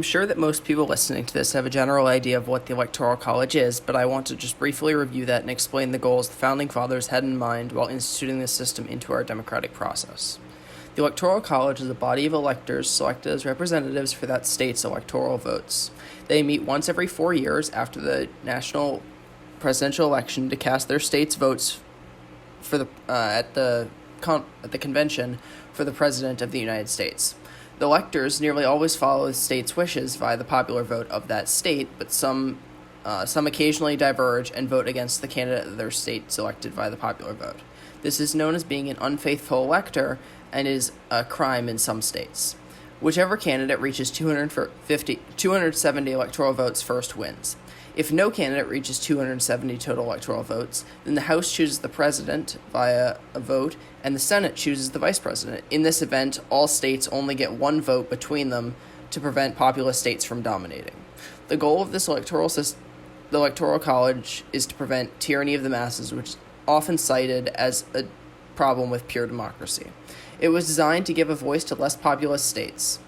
I'm sure that most people listening to this have a general idea of what the Electoral College is, but I want to just briefly review that and explain the goals the Founding Fathers had in mind while instituting this system into our democratic process. The Electoral College is a body of electors selected as representatives for that state's electoral votes. They meet once every 4 years after the national presidential election to cast their state's votes for at the convention for the President of the United States. The electors nearly always follow the state's wishes via the popular vote of that state, but some occasionally diverge and vote against the candidate of their state selected via the popular vote. This is known as being an unfaithful elector and is a crime in some states. Whichever candidate reaches 270 electoral votes first wins. If no candidate reaches 270 total electoral votes, then the House chooses the president via a vote, and the Senate chooses the vice president. In this event, all states only get one vote between them to prevent populous states from dominating. The goal of this the Electoral College is to prevent tyranny of the masses, which is often cited as a problem with pure democracy. It was designed to give a voice to less populous states.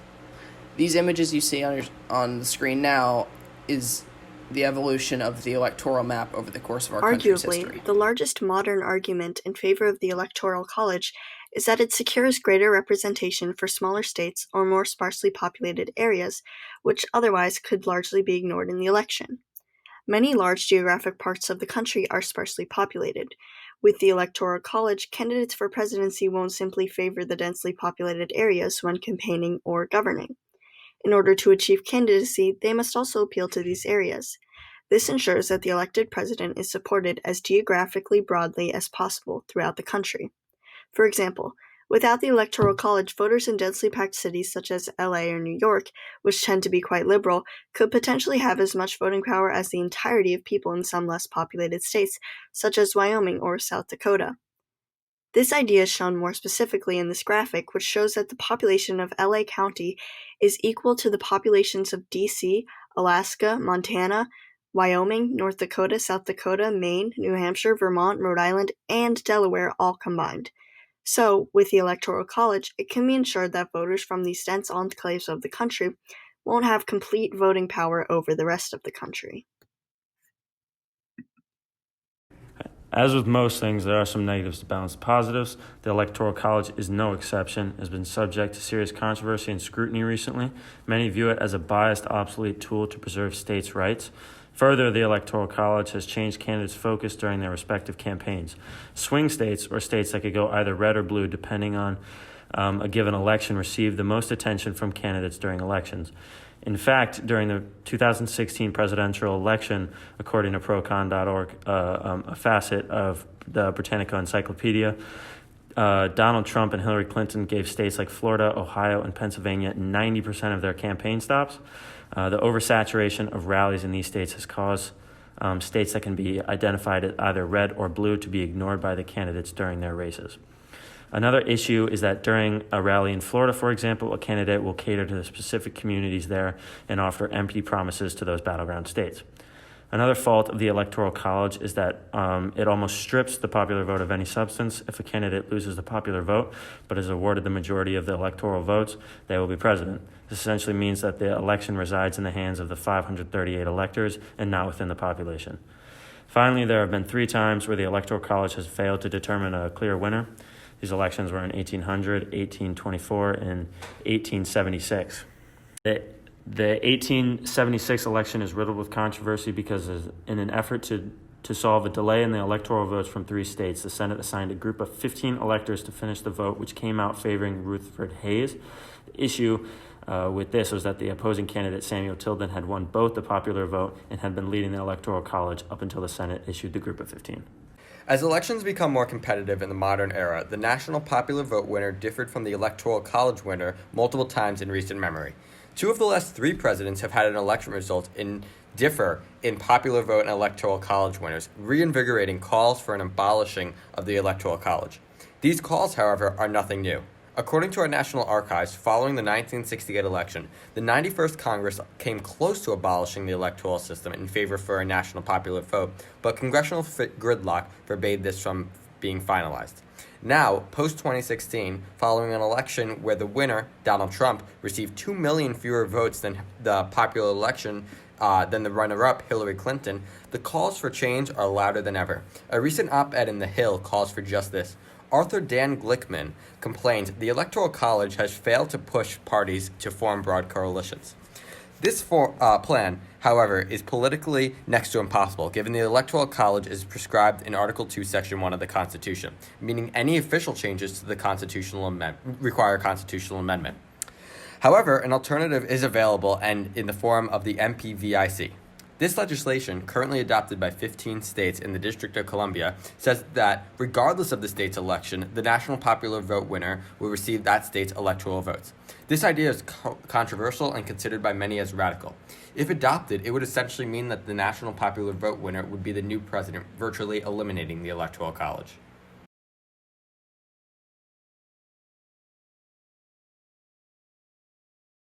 These images you see on the screen now is the evolution of the electoral map over the course of our country's history. Arguably, the largest modern argument in favor of the Electoral College is that it secures greater representation for smaller states or more sparsely populated areas, which otherwise could largely be ignored in the election. Many large geographic parts of the country are sparsely populated. With the Electoral College, candidates for presidency won't simply favor the densely populated areas when campaigning or governing. In order to achieve candidacy, they must also appeal to these areas. This ensures that the elected president is supported as geographically broadly as possible throughout the country. For example, without the Electoral College, voters in densely packed cities such as LA or New York, which tend to be quite liberal, could potentially have as much voting power as the entirety of people in some less populated states, such as Wyoming or South Dakota. This idea is shown more specifically in this graphic, which shows that the population of LA County is equal to the populations of DC, Alaska, Montana, Wyoming, North Dakota, South Dakota, Maine, New Hampshire, Vermont, Rhode Island, and Delaware all combined. So, with the Electoral College, it can be ensured that voters from these dense enclaves of the country won't have complete voting power over the rest of the country. As with most things, there are some negatives to balance the positives. The Electoral College is no exception. It has been subject to serious controversy and scrutiny recently. Many view it as a biased, obsolete tool to preserve states' rights. Further, the Electoral College has changed candidates' focus during their respective campaigns. Swing states, or states that could go either red or blue depending on a given election, receive the most attention from candidates during elections. In fact, during the 2016 presidential election, according to procon.org, a facet of the Britannica Encyclopedia, Donald Trump and Hillary Clinton gave states like Florida, Ohio, and Pennsylvania 90% of their campaign stops. The oversaturation of rallies in these states has caused states that can be identified as either red or blue to be ignored by the candidates during their races. Another issue is that during a rally in Florida, for example, a candidate will cater to the specific communities there and offer empty promises to those battleground states. Another fault of the Electoral College is that it almost strips the popular vote of any substance. If a candidate loses the popular vote but is awarded the majority of the electoral votes, they will be president. This essentially means that the election resides in the hands of the 538 electors and not within the population. Finally, there have been 3 times where the Electoral College has failed to determine a clear winner. These elections were in 1800, 1824, and 1876. The 1876 election is riddled with controversy because in an effort to solve a delay in the electoral votes from 3 states, the Senate assigned a group of 15 electors to finish the vote, which came out favoring Rutherford Hayes. The issue with this was that the opposing candidate, Samuel Tilden, had won both the popular vote and had been leading the Electoral College up until the Senate issued the group of 15. As elections become more competitive in the modern era, the national popular vote winner differed from the Electoral College winner multiple times in recent memory. 2 of the last 3 presidents have had an election result differ in popular vote and Electoral College winners, reinvigorating calls for an abolishing of the Electoral College. These calls, however, are nothing new. According to our National Archives, following the 1968 election, the 91st Congress came close to abolishing the electoral system in favor for a national popular vote, but congressional gridlock forbade this from being finalized. Now, post 2016, following an election where the winner, Donald Trump, received 2 million fewer votes than the popular election than the runner-up, Hillary Clinton, the calls for change are louder than ever. A recent op-ed in The Hill calls for just this. Author Dan Glickman complains the Electoral College has failed to push parties to form broad coalitions. This plan, however, is politically next to impossible, given the Electoral College is prescribed in Article 2, Section 1 of the Constitution, meaning any official changes to the require constitutional amendment. However, an alternative is available and in the form of the MPVIC. This legislation, currently adopted by 15 states in the District of Columbia, says that regardless of the state's election, the national popular vote winner will receive that state's electoral votes. This idea is controversial and considered by many as radical. If adopted, it would essentially mean that the national popular vote winner would be the new president, virtually eliminating the Electoral College.